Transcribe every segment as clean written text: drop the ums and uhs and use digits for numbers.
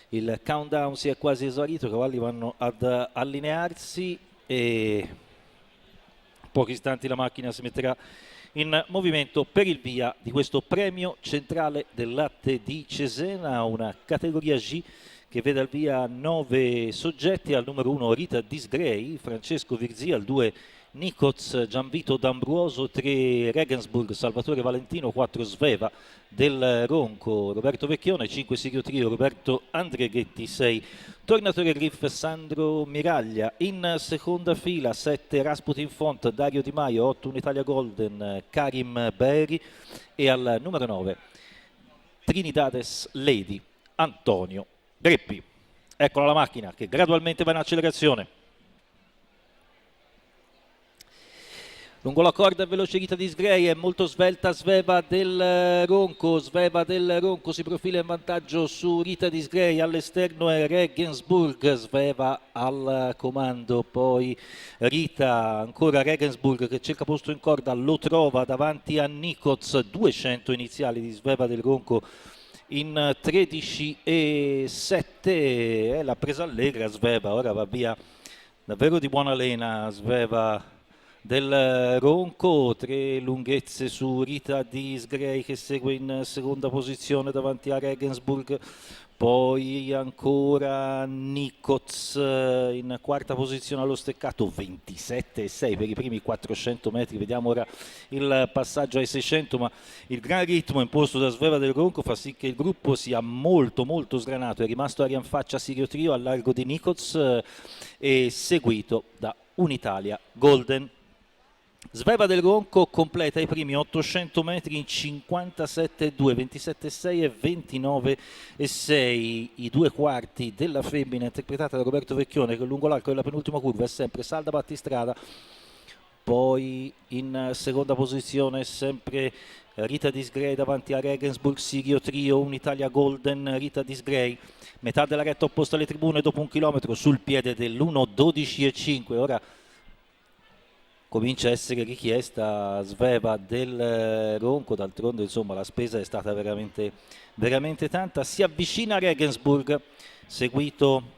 il countdown si è quasi esaurito, i cavalli vanno ad allinearsi e in pochi istanti la macchina si metterà in movimento per il via di questo premio centrale del latte di Cesena, una categoria G che vede al via 9 soggetti. Al numero 1 Rita Disgrey, Francesco Virzì, al 2 Nicoz, Gianvito D'Ambruoso, 3 Regensburg, Salvatore Valentino, 4 Sveva del Ronco, Roberto Vecchione, 5 Sirio Trio, Roberto Andreghetti, 6 Tornatore Griff, Sandro Miraglia. In seconda fila 7 Rasputin Font, Dario Di Maio, 8 Unitalia Golden, Karim Beri, e al numero 9 Trinidades Lady, Antonio Greppi. Eccola la macchina che gradualmente va in accelerazione. Lungo la corda veloce Rita Disgrey, è molto svelta Sveva del Ronco, si profila in vantaggio su Rita Disgrey, all'esterno è Regensburg, Sveva al comando, poi Rita, ancora Regensburg che cerca posto in corda, lo trova davanti a Nicoz, 200 iniziali di Sveva del Ronco in 13,7, è la presa allegra Sveva, ora va via davvero di buona lena Sveva del Ronco, 3 lunghezze su Rita Disgrey che segue in seconda posizione davanti a Regensburg, poi ancora Nicoz in quarta posizione allo steccato, 27,6 per i primi 400 metri, vediamo ora il passaggio ai 600, ma il gran ritmo imposto da Sveva del Ronco fa sì che il gruppo sia molto sgranato, è rimasto aria in faccia Sirio Trio al largo di Nicoz e seguito da Unitalia Golden. Sveva del Ronco completa i primi 800 metri in 57,2, 27,6 e 29,6. I due quarti della femmina interpretata da Roberto Vecchione che lungo l'arco della penultima curva è sempre salda battistrada. Poi in seconda posizione sempre Rita Disgrey davanti a Regensburg, Sirio Trio, Unitalia Golden, Rita Disgrey. Metà della retta opposta alle tribune dopo un chilometro sul piede dell'1,12,5. Ora comincia a essere richiesta Sveva del Ronco, d'altronde insomma la spesa è stata veramente tanta. Si avvicina Regensburg, seguito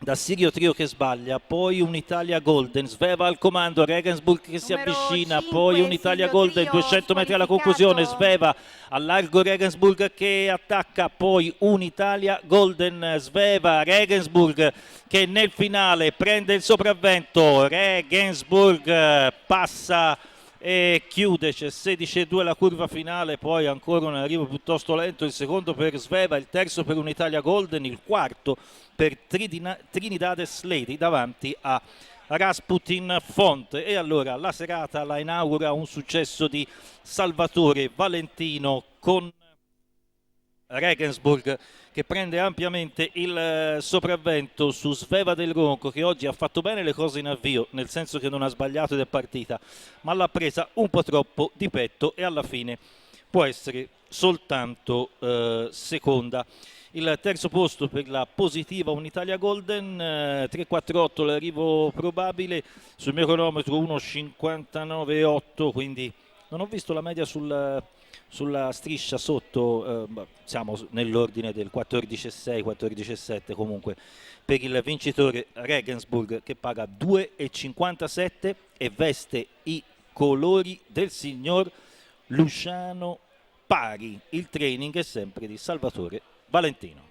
da Sirio Trio che sbaglia, poi Unitalia Golden, Sveva al comando, Regensburg che si avvicina, 5, poi Unitalia Sirio Golden, Trio, 200 metri alla conclusione, Sveva al largo, Regensburg che attacca, poi Unitalia Golden, Sveva, Regensburg che nel finale prende il sopravvento, Regensburg passa e chiude, c'è 16,2 la curva finale, poi ancora un arrivo piuttosto lento, il secondo per Sveva, il terzo per Unitalia Golden, il quarto per Trinidades Lady davanti a Rasputin Font. E allora la serata la inaugura un successo di Salvatore Valentino con Regensburg che prende ampiamente il sopravvento su Sveva del Ronco, che oggi ha fatto bene le cose in avvio, nel senso che non ha sbagliato ed è partita, ma l'ha presa un po' troppo di petto e alla fine può essere soltanto seconda. Il terzo posto per la positiva Unitalia Golden, 3,48 l'arrivo probabile, sul mio cronometro 1,59,8, quindi non ho visto la media sulla striscia sotto, siamo nell'ordine del 14,6, 14,7 comunque, per il vincitore Regensburg che paga 2,57 e veste i colori del signor Luciano Pari. Il training è sempre di Salvatore Valentino.